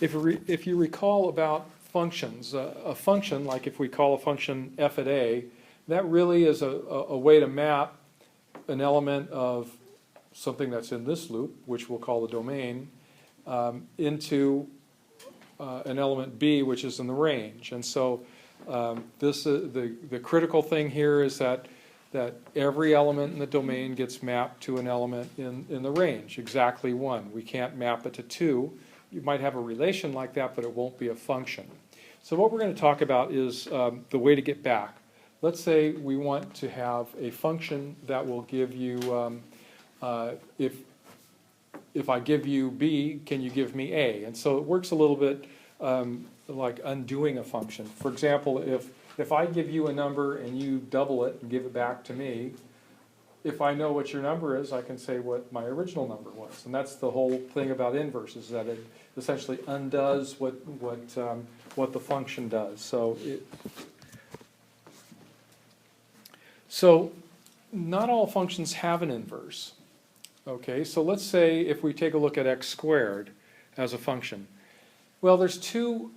if you recall about functions, a function, like if we call a function f at a, that really is a way to map an element of something that's in this loop, which we'll call the domain, into an element b, which is in the range. And so the critical thing here is that every element in the domain gets mapped to an element in the range, exactly 1. We can't map it to 2. You might have a relation like that, but it won't be a function. So what we're going to talk about is the way to get back. Let's say we want to have a function that will give you, if I give you b, can you give me a? And so it works a little bit like undoing a function. For example, if I give you a number and you double it and give it back to me, if I know what your number is, I can say what my original number was. And that's the whole thing about inverses, that it essentially undoes what the function does. So not all functions have an inverse. Okay, so let's say if we take a look at x squared as a function. Well, there's two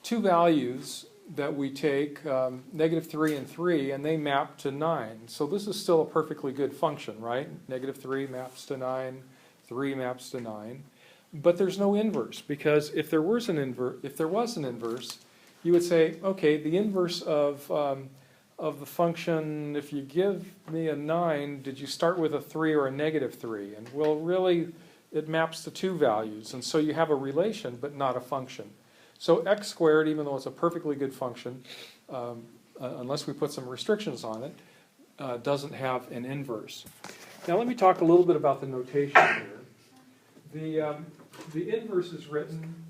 values that we take, -3 and 3, and they map to 9. So this is still a perfectly good function, right? -3 maps to 9, 3 maps to 9. But there's no inverse, because if there was an inverse, you would say, okay, the inverse of the function, if you give me a 9, did you start with a 3 or a -3? And well, really, it maps to 2 values, and so you have a relation, but not a function. So x squared, even though it's a perfectly good function, unless we put some restrictions on it, doesn't have an inverse. Now let me talk a little bit about the notation here. The inverse is written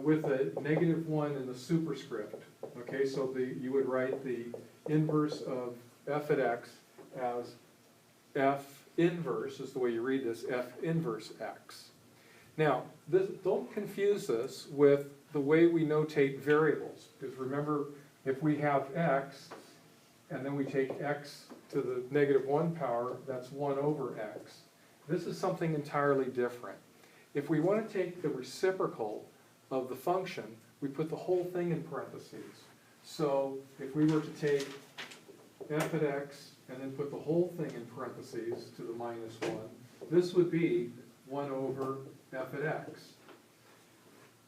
with a -1 in the superscript. Okay, so you would write the inverse of f at x as f inverse, is the way you read this, f inverse x. Now, don't confuse this with the way we notate variables, because remember, if we have x, and then we take x to the -1 power, that's 1 over x. This is something entirely different. If we want to take the reciprocal of the function, we put the whole thing in parentheses. So if we were to take f at x and then put the whole thing in parentheses to the -1, this would be 1 over f at x.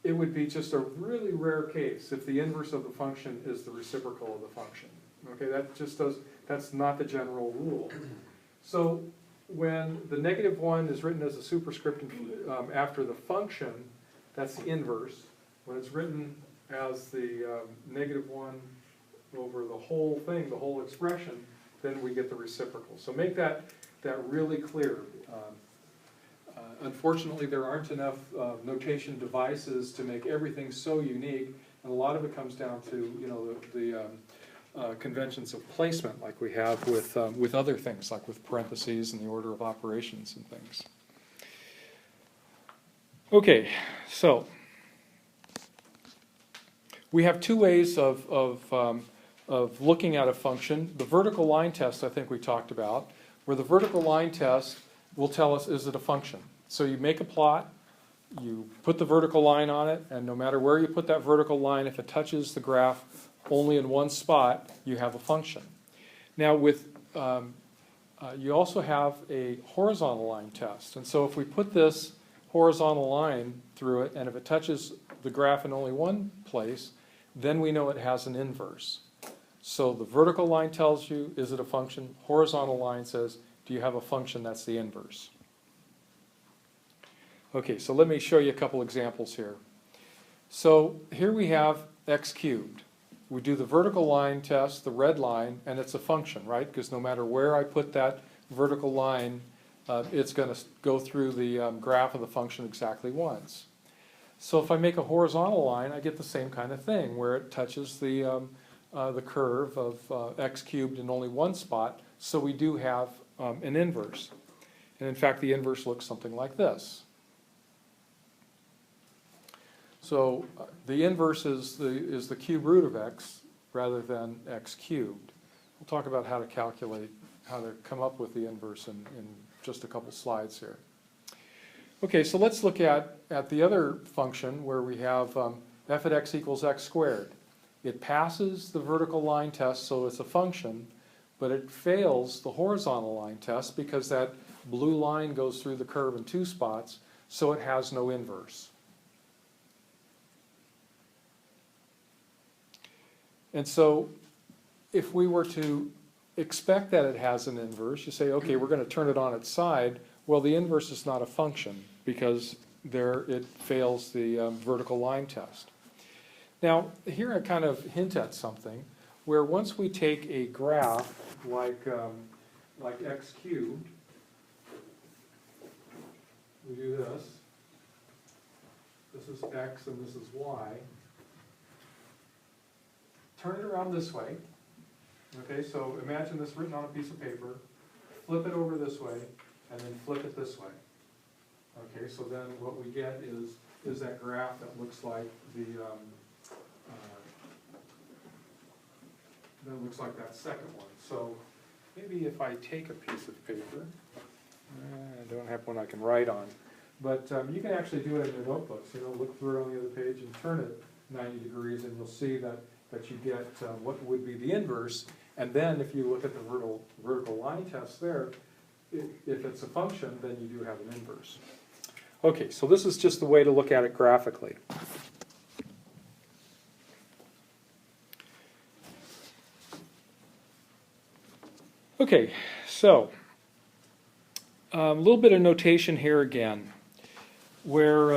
It would be just a really rare case if the inverse of the function is the reciprocal of the function. Okay, that's not the general rule. So when the -1 is written as a superscript after the function, that's the inverse. When it's written as the -1 over the whole thing, the whole expression, then we get the reciprocal. So make that really clear. Unfortunately, there aren't enough notation devices to make everything so unique, and a lot of it comes down to the conventions of placement, like we have with other things, like with parentheses and the order of operations and things. Okay, so we have two ways of looking at a function. The vertical line test, I think we talked about, where the vertical line test will tell us, is it a function? So you make a plot, you put the vertical line on it, and no matter where you put that vertical line, if it touches the graph only in one spot, you have a function. Now you also have a horizontal line test. And so if we put this horizontal line through it, and if it touches the graph in only one place, then we know it has an inverse. So the vertical line tells you, is it a function? Horizontal line says, do you have a function that's the inverse? Okay, so let me show you a couple examples here. So here we have x cubed. We do the vertical line test, the red line, and it's a function, right? Because no matter where I put that vertical line, it's going to go through the graph of the function exactly once. So if I make a horizontal line, I get the same kind of thing, where it touches the curve of x cubed in only one spot, so we do have an inverse. And in fact, the inverse looks something like this. So the inverse is the cube root of x rather than x cubed. We'll talk about how to calculate, how to come up with the inverse in just a couple slides here. Okay, so let's look at the other function where we have f at x equals x squared. It passes the vertical line test, so it's a function, but it fails the horizontal line test because that blue line goes through the curve in two spots, so it has no inverse. And so if we were to expect that it has an inverse, you say, okay, we're going to turn it on its side. Well, the inverse is not a function because there it fails the vertical line test. Now, here I kind of hint at something where once we take a graph like x cubed, we do this. This is x and this is y. Turn it around this way. Okay, so imagine this written on a piece of paper. Flip it over this way, and then flip it this way. Okay, so then what we get is that graph that looks like that second one. So maybe if I take a piece of paper, I don't have one I can write on, but you can actually do it in your notebooks. You know, look through it on the other page and turn it 90 degrees, and you'll see that you get what would be the inverse. And then if you look at the vertical line test there, if it's a function, then you do have an inverse. Okay, so this is just the way to look at it graphically. Okay, so a little bit of notation here again, where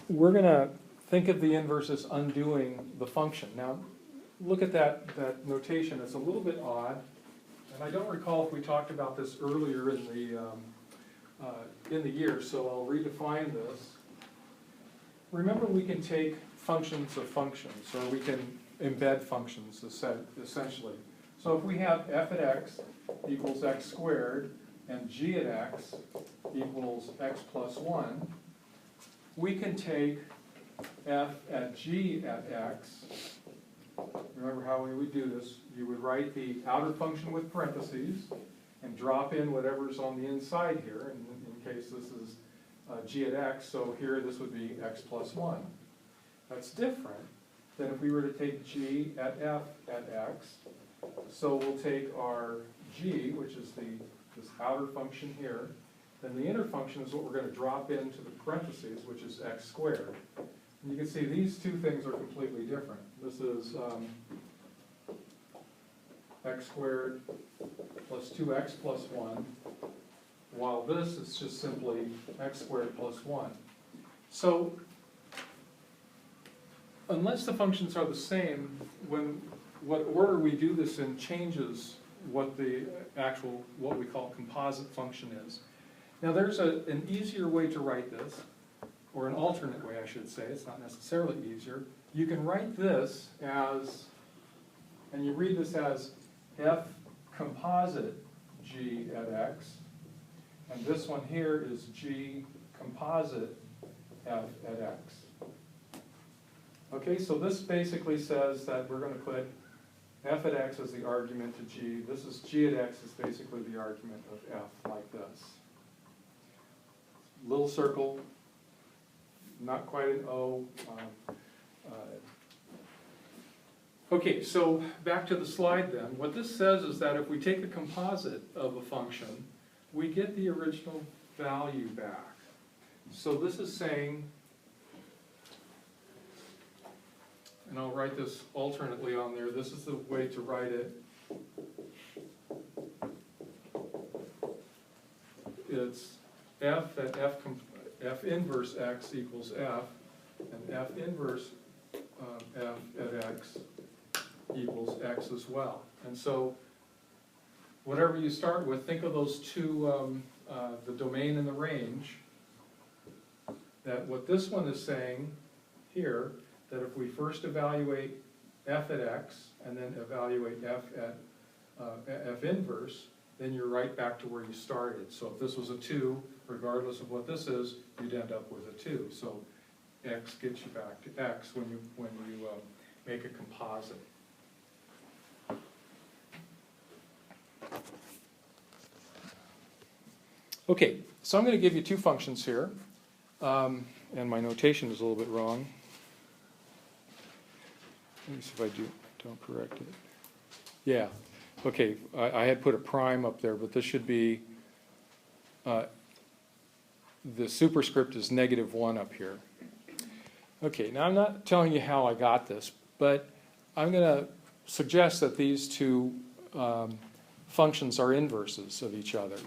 we're going to think of the inverse as undoing the function. Now, look at that notation. It's a little bit odd, and I don't recall if we talked about this earlier in the year, so I'll redefine this. Remember, we can take functions of functions, or we can embed functions, essentially. So if we have f at x equals x squared, and g at x equals x plus 1, we can take f at g at x. Remember how we would do this. You would write the outer function with parentheses and drop in whatever's on the inside here, in case this is g at x, so here this would be x plus 1. That's different than if we were to take g at f at x. So we'll take our g, which is this outer function here, then the inner function is what we're going to drop into the parentheses, which is x squared. And you can see these two things are completely different. This is x squared plus 2x plus 1, while this is just simply x squared plus 1. So unless the functions are the same, what order we do this in changes what the actual, what we call composite function is. Now there's an easier way to write this, or an alternate way I should say, it's not necessarily easier. You can write this as, and you read this as f composite g at x, and this one here is g composite f at x. Okay, so this basically says that we're going to put f at x as the argument to g. This is g at x is basically the argument of f, like this. Little circle, not quite an O. Okay, so back to the slide then. What this says is that if we take the composite of a function, we get the original value back. So this is saying, and I'll write this alternately on there, this is the way to write it. It's f at f inverse x equals f, and f inverse f at x equals x as well. And so whatever you start with, think of those two, the domain and the range, that what this one is saying here, that if we first evaluate f at x and then evaluate f at f inverse, then you're right back to where you started. So if this was a 2, regardless of what this is, you'd end up with a 2. So x gets you back to x when you make a composite. Okay, so I'm going to give you two functions here, and my notation is a little bit wrong. Let me see if I don't correct it. Yeah, okay, I had put a prime up there, but this should be, the superscript is -1 up here. Okay, now I'm not telling you how I got this, but I'm going to suggest that these two functions are inverses of each other.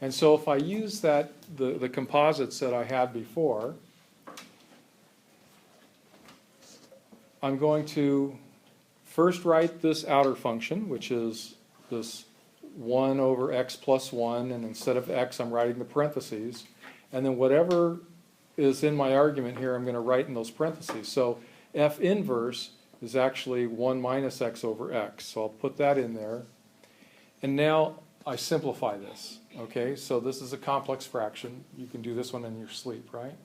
And so if I use the composites that I had before, I'm going to first write this outer function, which is this 1 over x plus 1, and instead of x, I'm writing the parentheses. And then whatever is in my argument here, I'm going to write in those parentheses. So f inverse is actually 1 minus x over x. So I'll put that in there. And now I simplify this. Okay, so this is a complex fraction. You can do this one in your sleep, right?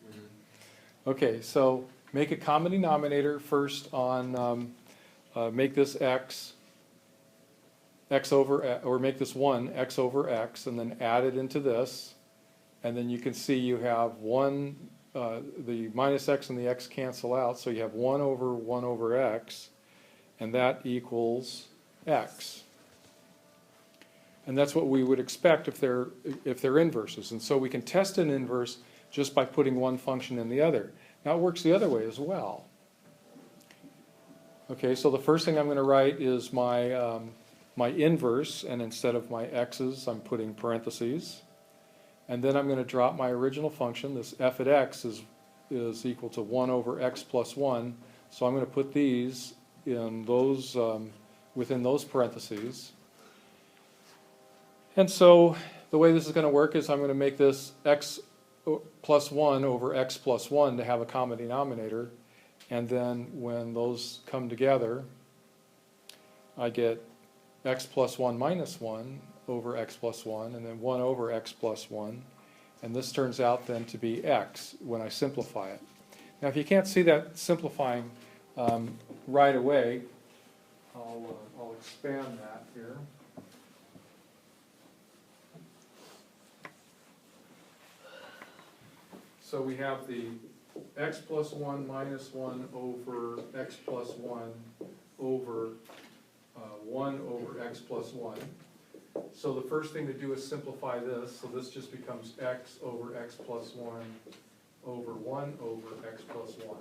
Mm-hmm. Okay, so make a common denominator first on, make this x over, or make this 1 x over x, and then add it into this. And then you can see you have 1, the minus x and the x cancel out, so you have 1 over x, and that equals x. And that's what we would expect if they're inverses. And so we can test an inverse just by putting one function in the other. Now it works the other way as well. Okay, so the first thing I'm going to write is my, my inverse, and instead of my x's, I'm putting parentheses. And then I'm going to drop my original function. This f at x is equal to 1 over x plus 1. So I'm going to put these in those, within those parentheses. And so the way this is going to work is I'm going to make this x plus 1 over x plus 1 to have a common denominator. And then when those come together, I get x plus 1 minus 1 over x plus 1, and then 1 over x plus 1. And this turns out then to be x when I simplify it. Now if you can't see that simplifying right away, I'll expand that here. So we have the x plus 1 minus 1 over x plus 1 over 1 over x plus 1. So the first thing to do is simplify this. So this just becomes x over x plus 1 over 1 over x plus 1.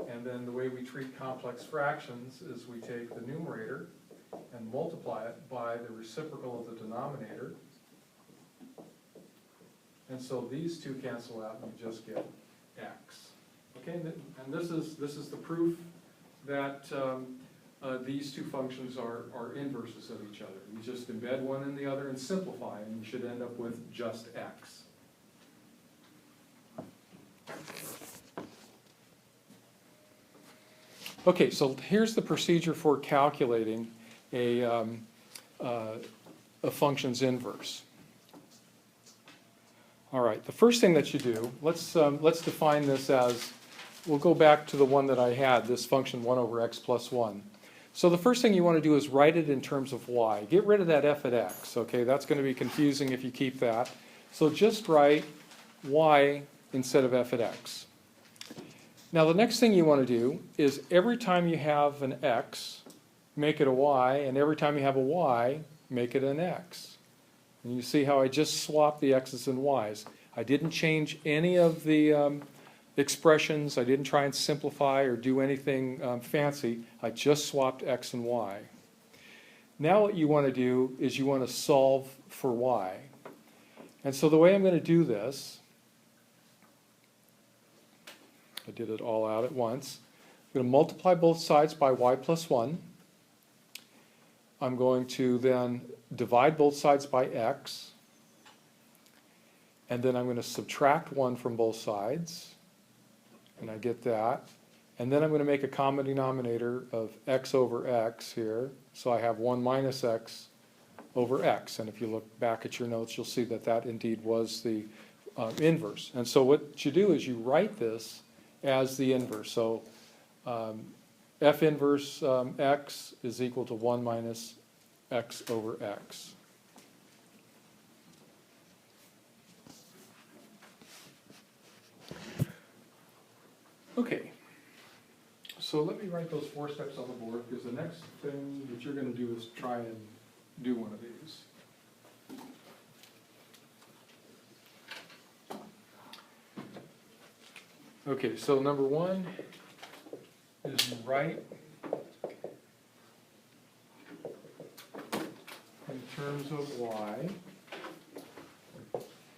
And then the way we treat complex fractions is we take the numerator and multiply it by the reciprocal of the denominator. And so these two cancel out and you just get x. Okay, and this is the proof that these two functions are inverses of each other. You just embed one in the other and simplify, and you should end up with just x. Okay, so here's the procedure for calculating a function's inverse. All right, the first thing that you do, let's define this as, we'll go back to the one that I had, this function 1 over x plus 1. So the first thing you want to do is write it in terms of y. Get rid of that f at x, okay? That's going to be confusing if you keep that. So just write y instead of f at x. Now the next thing you want to do is every time you have an x, make it a y, and every time you have a y, make it an x. And you see how I just swapped the x's and y's. I didn't change any of the expressions. I didn't try and simplify or do anything fancy. I just swapped x and y. Now what you want to do is you want to solve for y. And so the way I'm going to do this, I did it all out at once. I'm going to multiply both sides by y plus 1. I'm going to then divide both sides by x. And then I'm going to subtract 1 from both sides. And I get that. And then I'm going to make a common denominator of x over x here. So I have 1 minus x over x. And if you look back at your notes, you'll see that that indeed was the inverse. And so what you do is you write this as the inverse. So f inverse x is equal to 1 minus x over x. Okay, so let me write those 4 steps on the board, because the next thing that you're going to do is try and do one of these. Okay, so number 1 is you write in terms of y.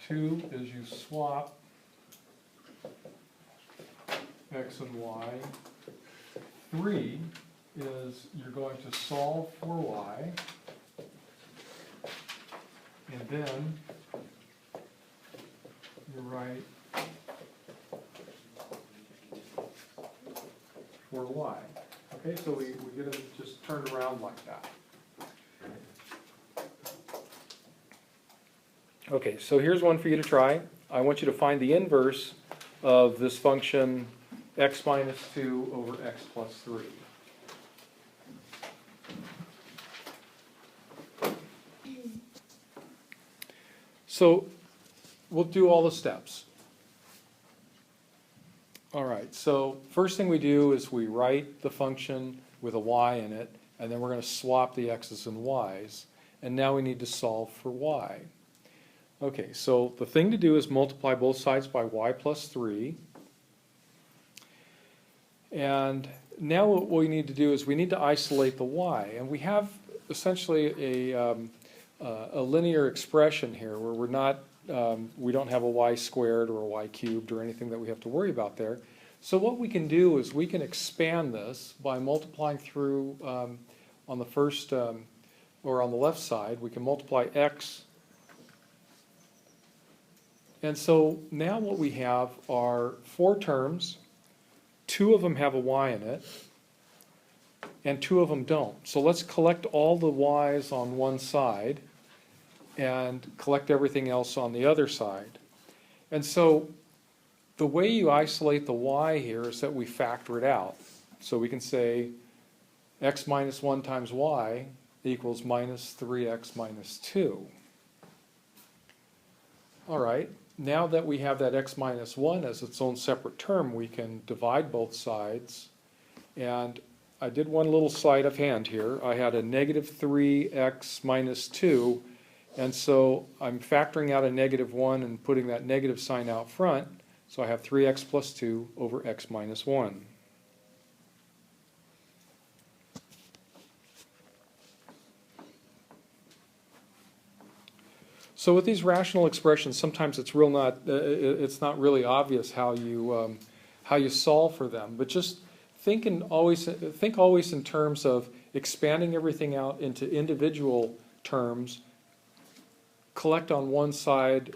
2 is you swap x and y. 3 is you're going to solve for y. And then you write for y. Okay, so we get it just turned around like that. Okay, so here's one for you to try. I want you to find the inverse of this function x minus 2 over x plus 3. So we'll do all the steps. All right, so first thing we do is we write the function with a y in it, and then we're going to swap the x's and y's, and now we need to solve for y. Okay, so the thing to do is multiply both sides by y plus 3. And now what we need to do is we need to isolate the y. And we have essentially a linear expression here where we're not, we don't have a y squared or a y cubed or anything that we have to worry about there. So what we can do is we can expand this by multiplying through on the first, or on the left side, we can multiply x. And so now what we have are 4 terms. 2 of them have a y in it, and 2 of them don't. So let's collect all the y's on one side and collect everything else on the other side. And so the way you isolate the y here is that we factor it out. So we can say x minus 1 times y equals minus 3x minus 2. All right. Now that we have that x minus 1 as its own separate term, we can divide both sides. And I did one little sleight of hand here. I had a negative 3x minus 2, and so I'm factoring out a negative 1 and putting that negative sign out front. So I have 3x plus 2 over x minus 1. So with these rational expressions, sometimes it's not really obvious how you solve for them. But just think always in terms of expanding everything out into individual terms. Collect on one side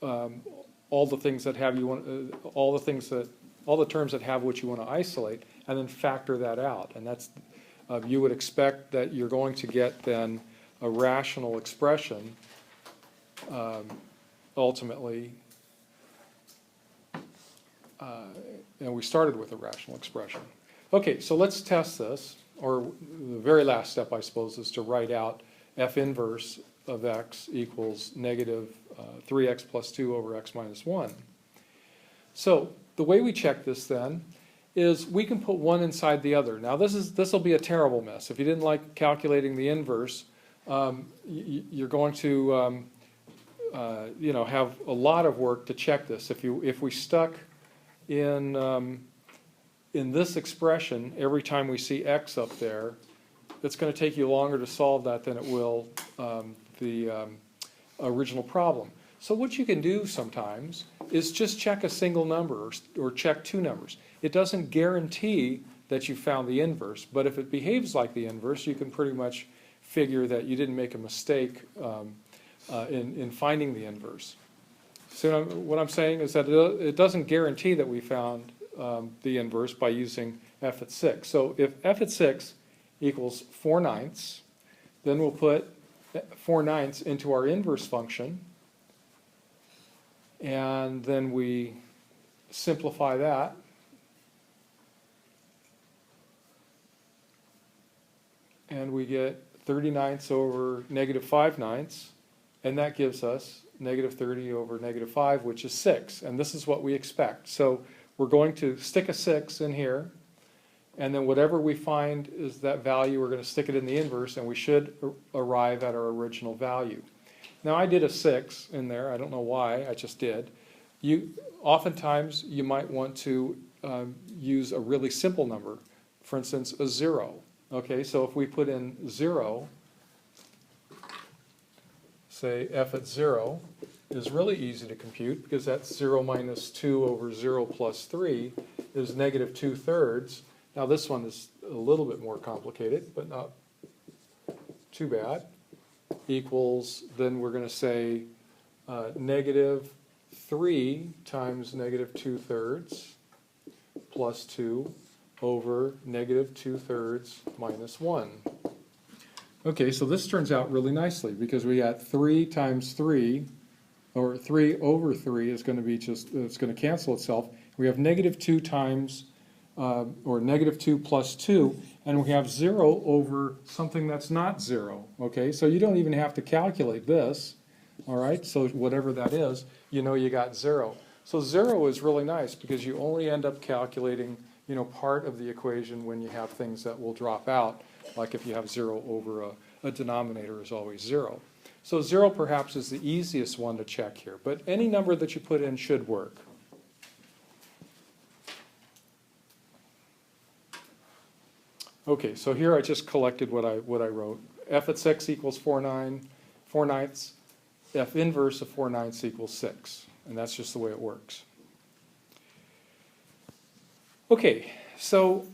all the things that have all the terms that have what you want to isolate, and then factor that out. And that's you would expect that you're going to get then a rational expression. Ultimately, and we started with a rational expression. Okay, so let's test this, or the very last step, I suppose, is to write out f inverse of x equals negative 3x plus 2 over x minus 1. So the way we check this then is we can put one inside the other. Now this will be a terrible mess. If you didn't like calculating the inverse, you're going to have a lot of work to check this. If we stuck in this expression every time we see x up there, it's going to take you longer to solve that than it will the original problem. So what you can do sometimes is just check a single number or check 2 numbers. It doesn't guarantee that you found the inverse, but if it behaves like the inverse, you can pretty much figure that you didn't make a mistake in finding the inverse. So what I'm saying is that it doesn't guarantee that we found the inverse by using f at 6. So if f at 6 equals 4/9, then we'll put 4/9 into our inverse function, and then we simplify that. And we get 30/9 over negative 5/9. And that gives us negative 30 over negative 5, which is 6. And this is what we expect. So we're going to stick a 6 in here, and then whatever we find is that value, we're going to stick it in the inverse, and we should arrive at our original value. Now I did a 6 in there, I don't know why, I just did. Oftentimes you might want to use a really simple number, for instance a 0. Okay, so if we put in 0, say f at 0 is really easy to compute because that's 0 minus 2 over 0 plus 3 is negative 2/3. Now this one is a little bit more complicated, but not too bad. Equals, then we're going to say negative 3 times negative 2/3 plus 2 over negative 2/3 minus 1. Okay, so this turns out really nicely because we got 3 times 3, or 3 over 3 is going to be just, it's going to cancel itself. We have negative 2 times, or negative 2 plus 2, and we have 0 over something that's not 0. Okay, so you don't even have to calculate this. All right, so whatever that is, you know you got 0. So 0 is really nice because you only end up calculating, you know, part of the equation when you have things that will drop out, like if you have 0 over a denominator is always 0. So 0 perhaps is the easiest one to check here, but any number that you put in should work. Okay, so here I just collected what I wrote. F at 6 equals 4/9, F inverse of 4/9 equals 6, and that's just the way it works. Okay, so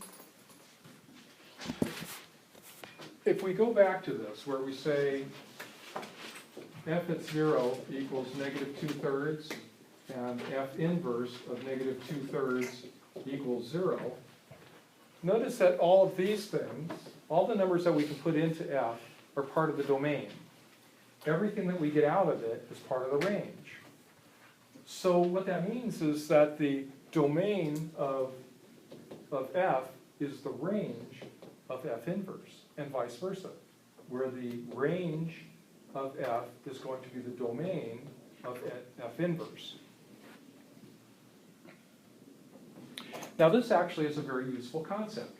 if we go back to this, where we say f at 0 equals negative 2/3, and f inverse of negative 2/3 equals 0, notice that all of these things, all the numbers that we can put into f, are part of the domain. Everything that we get out of it is part of the range. So what that means is that the domain of f is the range of f inverse, and vice versa, where the range of f is going to be the domain of f inverse. Now this actually is a very useful concept.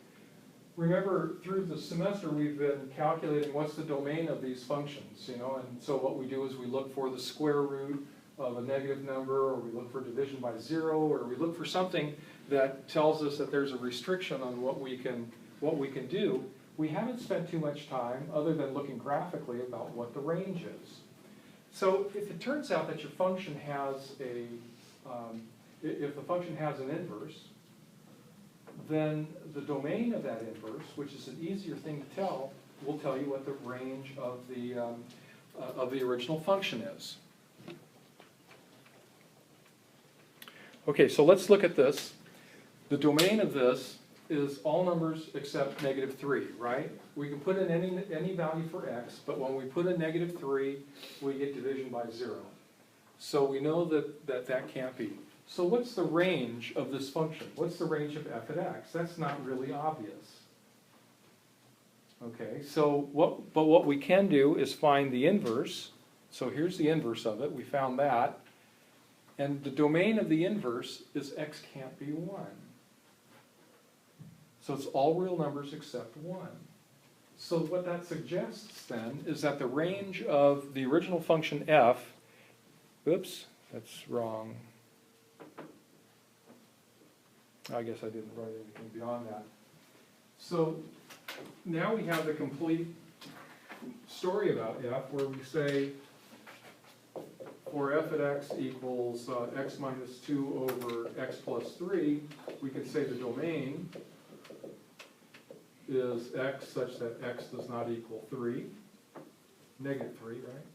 Remember, through the semester we've been calculating what's the domain of these functions, you know, and so what we do is we look for the square root of a negative number, or we look for division by 0, or we look for something that tells us that there's a restriction on what we can do. We haven't spent too much time, other than looking graphically, about what the range is. So if it turns out that your function has if the function has an inverse, then the domain of that inverse, which is an easier thing to tell, will tell you what the range of the original function is. Okay, so let's look at this. The domain of this is all numbers except negative 3, right? We can put in any value for x, but when we put in negative 3, we get division by 0. So we know that can't be. So what's the range of this function? What's the range of f at x? That's not really obvious. Okay, so what we can do is find the inverse. So here's the inverse of it. We found that. And the domain of the inverse is x can't be 1. So it's all real numbers except 1. So what that suggests then is that the range of the original function f, oops, that's wrong. I guess I didn't write anything beyond that. So now we have the complete story about f, where we say for f at x equals x minus 2 over x plus 3, we can say the domain is x such that x does not equal 3, negative 3, right?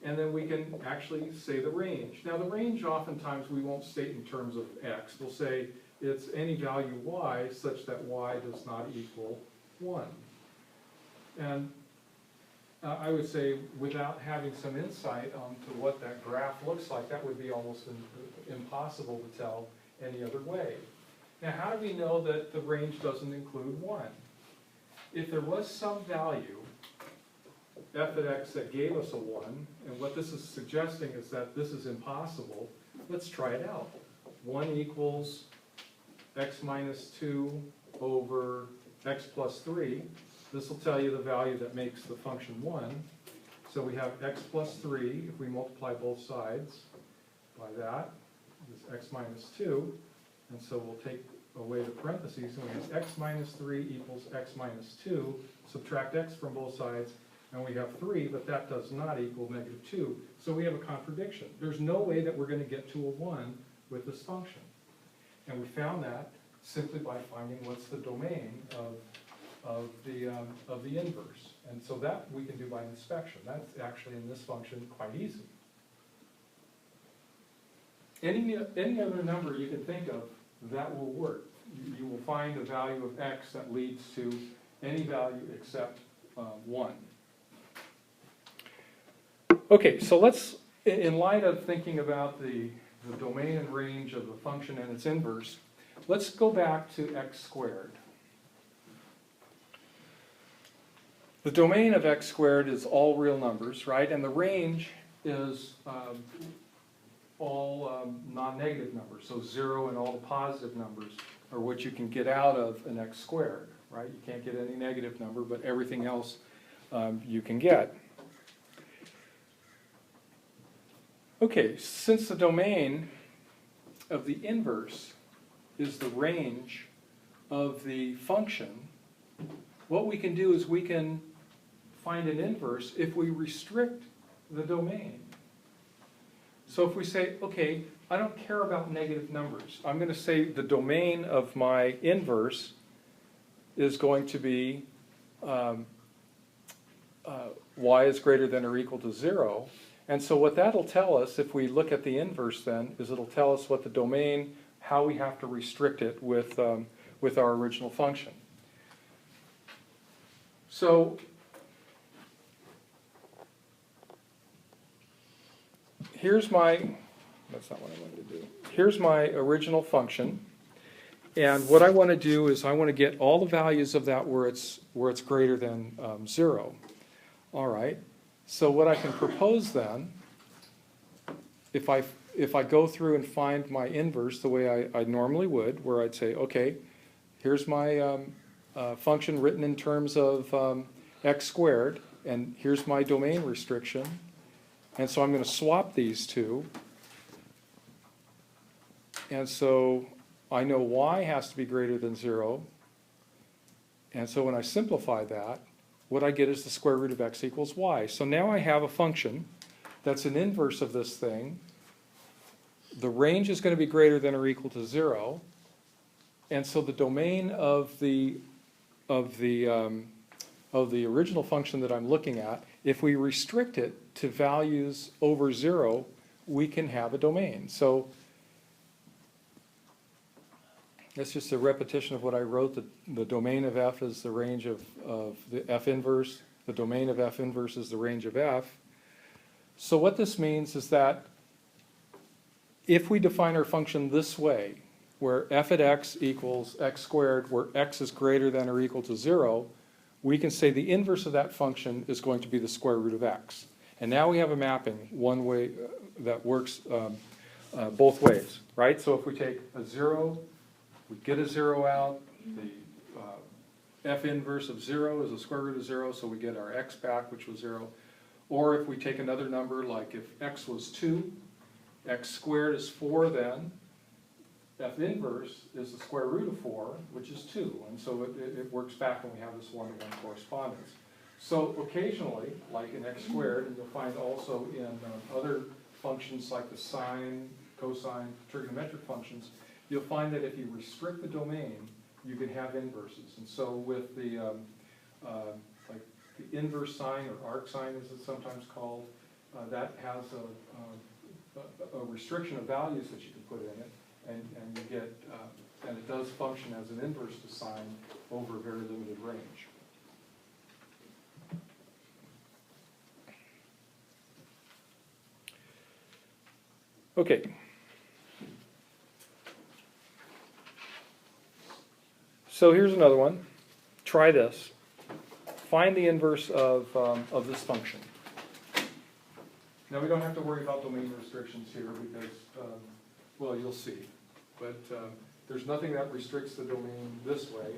And then we can actually say the range. Now the range oftentimes we won't state in terms of x. We'll say it's any value y such that y does not equal 1. And I would say without having some insight onto what that graph looks like, that would be almost impossible to tell any other way. Now how do we know that the range doesn't include 1? If there was some value, f at x, that gave us a 1, and what this is suggesting is that this is impossible, let's try it out. 1 equals x minus 2 over x plus 3. This will tell you the value that makes the function 1. So we have x plus 3, if we multiply both sides by that, is x minus 2. And so we'll take away the parentheses, and we have x minus 3 equals x minus 2. Subtract x from both sides, and we have 3, but that does not equal negative 2. So we have a contradiction. There's no way that we're going to get to a 1 with this function. And we found that simply by finding what's the domain of the inverse. And so that we can do by inspection. That's actually in this function quite easy. Any other number you can think of that will work. You will find a value of x that leads to any value except 1. Okay, so let's, in light of thinking about the domain and range of the function and its inverse, let's go back to x squared. The domain of x squared is all real numbers, right? And the range is all non-negative numbers. So 0 and all the positive numbers are what you can get out of an x squared, right? You can't get any negative number, but everything else you can get. Okay, since the domain of the inverse is the range of the function, what we can do is we can find an inverse if we restrict the domain. So if we say, okay, I don't care about negative numbers. I'm going to say the domain of my inverse is going to be y is greater than or equal to 0. And so what that'll tell us, if we look at the inverse then, is it'll tell us what the domain, how we have to restrict it with our original function. So here's my, that's not what I wanted to do. Here's my original function. And what I want to do is I want to get all the values of that where it's greater than 0. All right. So what I can propose then, if I go through and find my inverse the way I normally would, where I'd say, okay, here's my function written in terms of x squared, and here's my domain restriction. And so I'm going to swap these two. And so I know y has to be greater than 0. And so when I simplify that, what I get is the square root of x equals y. So now I have a function that's an inverse of this thing. The range is going to be greater than or equal to 0. And so the domain of the original function that I'm looking at, if we restrict it to values over 0, we can have a domain. So that's just a repetition of what I wrote. The domain of f is the range of the f inverse. The domain of f inverse is the range of f. So what this means is that if we define our function this way, where f at x equals x squared, where x is greater than or equal to 0, we can say the inverse of that function is going to be the square root of x. And now we have a mapping one way that works both ways, right? So if we take a 0, we get a 0 out, the f inverse of 0 is the square root of 0, so we get our x back, which was 0. Or if we take another number, like if x was 2, x squared is 4 then, f inverse is the square root of 4, which is 2. And so it works back when we have this one-to-one correspondence. So occasionally, like in x squared, and you'll find also in other functions like the sine, cosine, trigonometric functions, you'll find that if you restrict the domain, you can have inverses. And so with the like the inverse sine, or arc sine as it's sometimes called, that has a restriction of values that you can put in it, and you get, and it does function as an inverse to sine over a very limited range. Okay. So here's another one. Try this. Find the inverse of this function. Now we don't have to worry about domain restrictions here because, well, you'll see. But There's nothing that restricts the domain this way.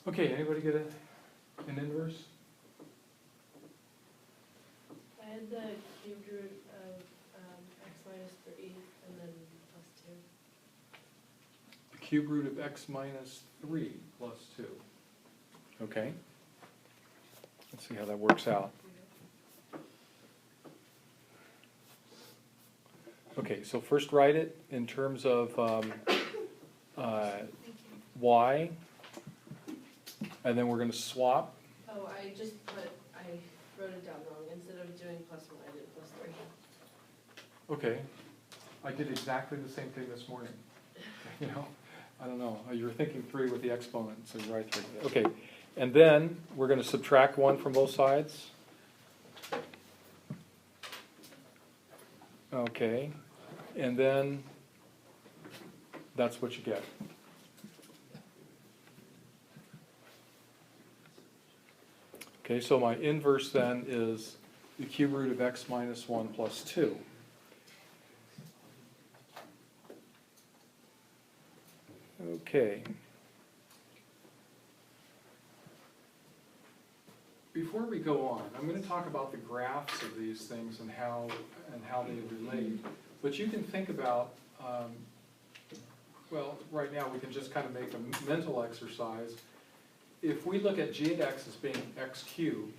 Okay, anybody get an inverse? I had the cubed root of x minus 3 and then plus 2. The cube root of x minus 3 plus 2. Okay. Let's see how that works out. Okay, so first write it in terms of y, and then we're going to swap. Oh, I wrote it down wrong. Instead of doing plus 1, I did plus 3. Okay, I did exactly the same thing this morning. You know, I don't know, you were thinking 3 with the exponent, so you're right 3. Okay, and then we're gonna subtract 1 from both sides. Okay, and then that's what you get. Okay, so my inverse then is the cube root of x minus 1 plus 2. Okay. Before we go on, I'm going to talk about the graphs of these things and how they relate. But you can think about, well, right now we can just kind of make a mental exercise. If we look at g at x as being x cubed,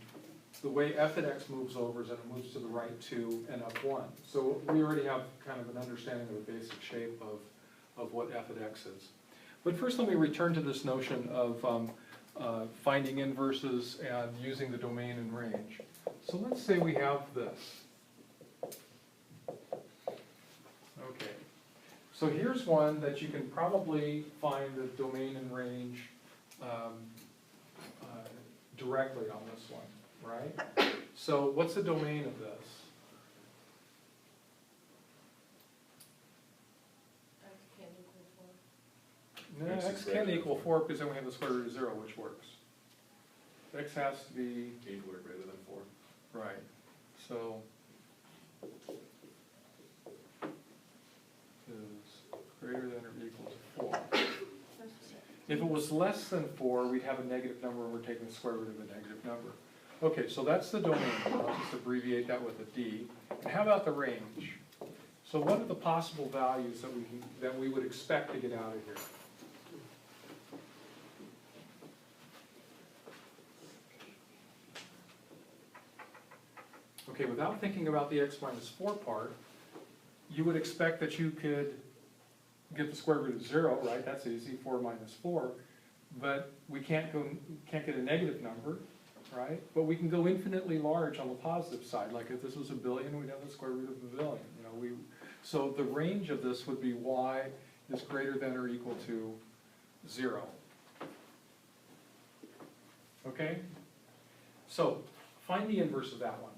the way f at x moves over is that it moves to the right 2 and up 1. So we already have kind of an understanding of the basic shape of what f at x is. But first let me return to this notion of finding inverses and using the domain and range. So let's say we have this. Okay. So here's one that you can probably find the domain and range directly on this one, right? So what's the domain of this? No, x can't equal 4 because then we have the square root of 0, which works. X has to be equal or greater than 4. right. So is greater than or equal to 4. If it was less than 4, we'd have a negative number, and we're taking the square root of a negative number. Okay, so that's the domain. I'll just abbreviate that with a D. And how about the range? So what are the possible values that we would expect to get out of here? Okay, without thinking about the x minus 4 part, you would expect that you could get the square root of 0, right? That's easy, 4 minus 4. But we can't get a negative number, right? But we can go infinitely large on the positive side. Like if this was a billion, we'd have the square root of a billion. You know, so the range of this would be y is greater than or equal to 0. Okay? So find the inverse of that one.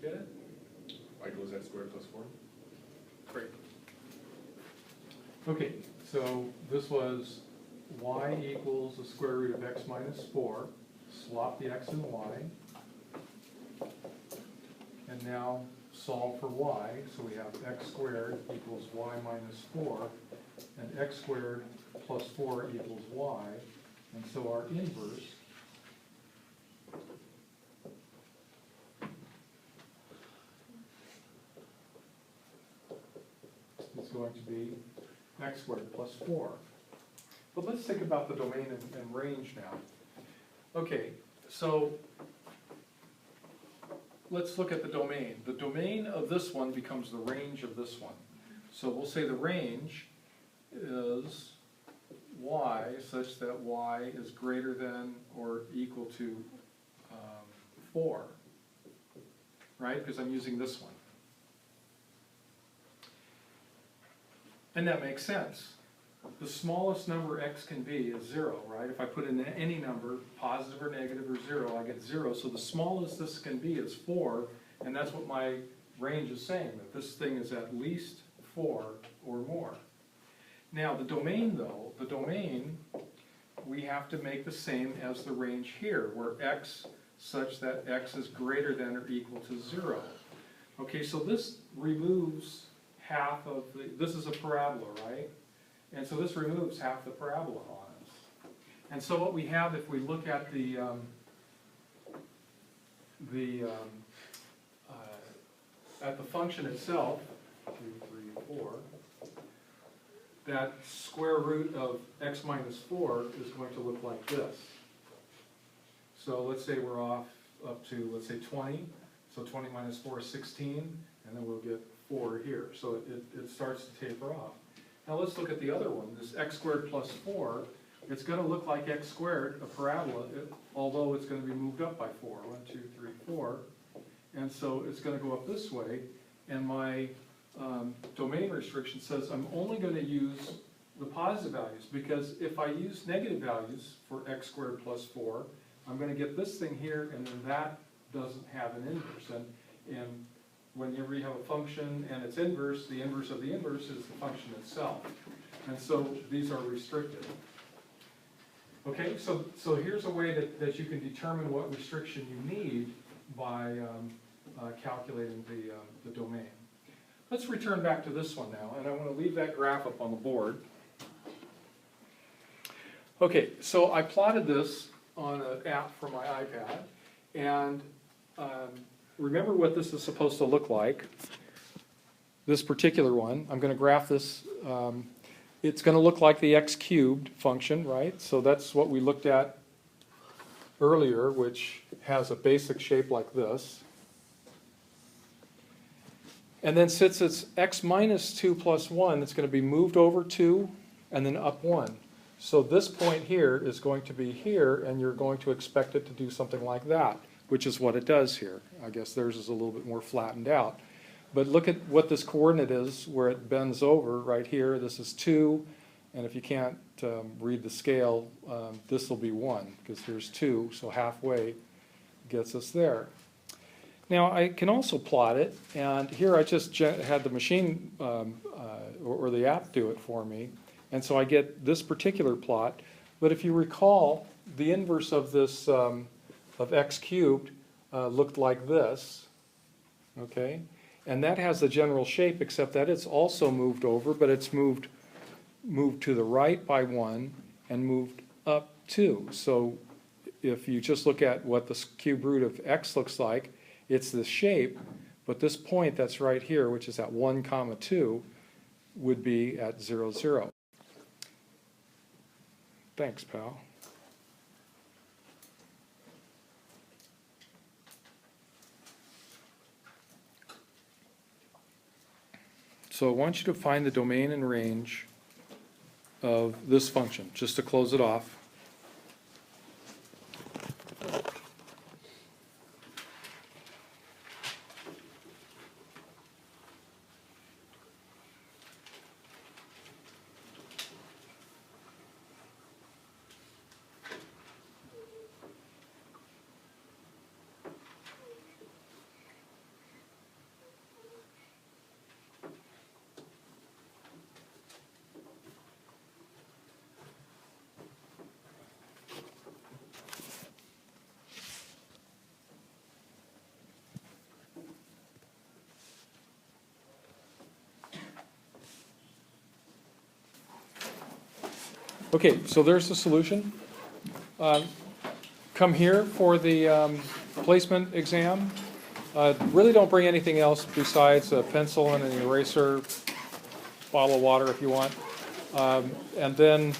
Get it? Y equals x squared plus 4. Great. Okay, so this was y equals the square root of x minus 4. Swap the x and y. And now solve for y. So we have x squared equals y minus 4. And x squared plus 4 equals y. And so our inverse is going to be x squared plus 4. But let's think about the domain and range now. Okay, so let's look at the domain. The domain of this one becomes the range of this one. So we'll say the range is y such that y is greater than or equal to 4, right? Because I'm using this one. And that makes sense. The smallest number x can be is 0, right? If I put in any number, positive or negative or 0, I get 0. So the smallest this can be is 4, and that's what my range is saying, that this thing is at least 4 or more. Now, the domain though, the domain, we have to make the same as the range here, where x such that x is greater than or equal to 0. Okay, so this removes half of the, this is a parabola, right? And so this removes half the parabola on us. And so what we have, if we look at the function itself, 2, 3, 4, that square root of x minus 4 is going to look like this. So let's say we're off up to, let's say 20, so 20 minus 4 is 16, and then we'll get 4 here. So it starts to taper off. Now let's look at the other one, this x squared plus 4. It's going to look like x squared, a parabola, although it's going to be moved up by 4. 1, 2, 3, 4. And so it's going to go up this way, and my domain restriction says I'm only going to use the positive values, because if I use negative values for x squared plus 4, I'm going to get this thing here, and then that doesn't have an inverse. And whenever you have a function and its inverse, the inverse of the inverse is the function itself. And so these are restricted. Okay, so here's a way that you can determine what restriction you need by calculating the domain. Let's return back to this one now, and I want to leave that graph up on the board. Okay, so I plotted this on an app for my iPad, and remember what this is supposed to look like. This particular one, I'm going to graph this. It's going to look like the x cubed function, right? So that's what we looked at earlier, which has a basic shape like this. And then since it's x minus 2 plus 1, it's going to be moved over 2 and then up 1. So this point here is going to be here, and you're going to expect it to do something like that, which is what it does here. I guess theirs is a little bit more flattened out. But look at what this coordinate is where it bends over right here. This is 2, and if you can't read the scale, this will be 1, because here's 2, so halfway gets us there. Now I can also plot it, and here I just had the machine or the app do it for me, and so I get this particular plot. But if you recall, the inverse of this of x cubed looked like this, okay? And that has the general shape, except that it's also moved over, but it's moved to the right by 1 and moved up 2. So if you just look at what the cube root of x looks like, it's this shape, but this point that's right here, which is at 1, 2, would be at 0, 0. Thanks, pal. So I want you to find the domain and range of this function, just to close it off. Okay, so there's the solution. Come here for the placement exam. Really don't bring anything else besides a pencil and an eraser, bottle of water if you want. And then